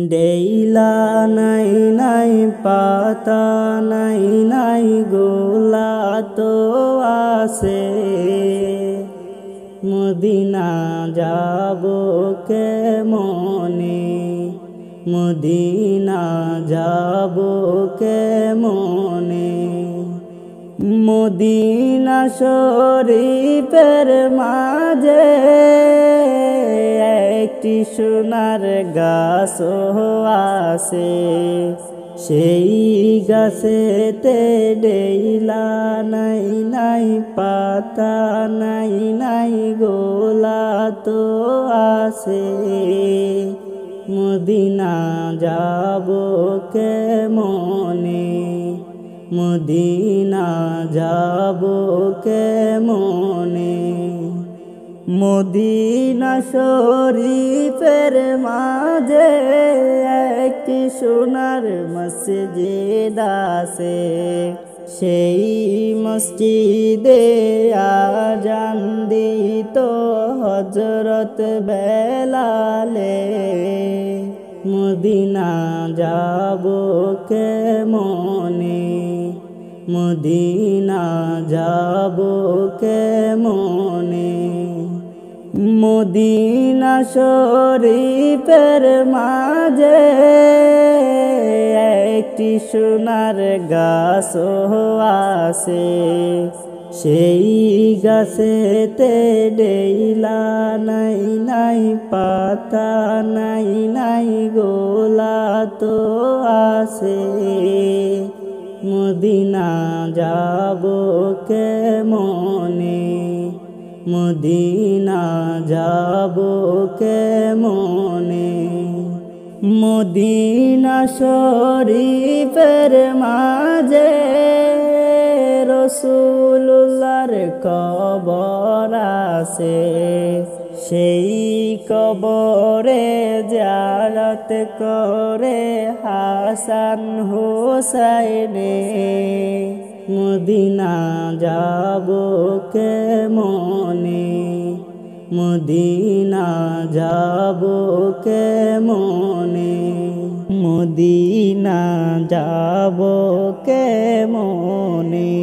দেইলা নাই নাই পাতা নাই নাই গোলা তো আছে মদিনা যাব কেমনে মদিনা যাব কেমনে মদিনা শরীফের মাঝে একটি সোনার গাছ আছে সেই গাছেতে ডেইলা নাই নাই পাতা নাই নাই গোলা তো আছে মদিনা যাব কেমনে মদিনা যাব কেমনে মদিনা শরীফের মাঝে একটি সোনার মসজিদ আছে সেই মসজিদে আজান দিত হযরত বেলালে মদিনা যাব কেমনে মদিনা যাব কেমনে মদিনা শরীফের মাঝে একটি সোনার গাছ আছে সেই গাছেতে ডেইলা নাই নাই পাতা নাই নাই গোলা তো আছে মদিনা যাব কেমনে মদিনা যাব কেমনে মদিনা শরীফের মাঝে রাসূলুল্লাহর কবর আছে সেই কবরে জিয়ারত করে হাসান হুসাইনে মদিনা যাব কেমনে মদিনা যাব কেমনে মদিনা যাব কেমনে।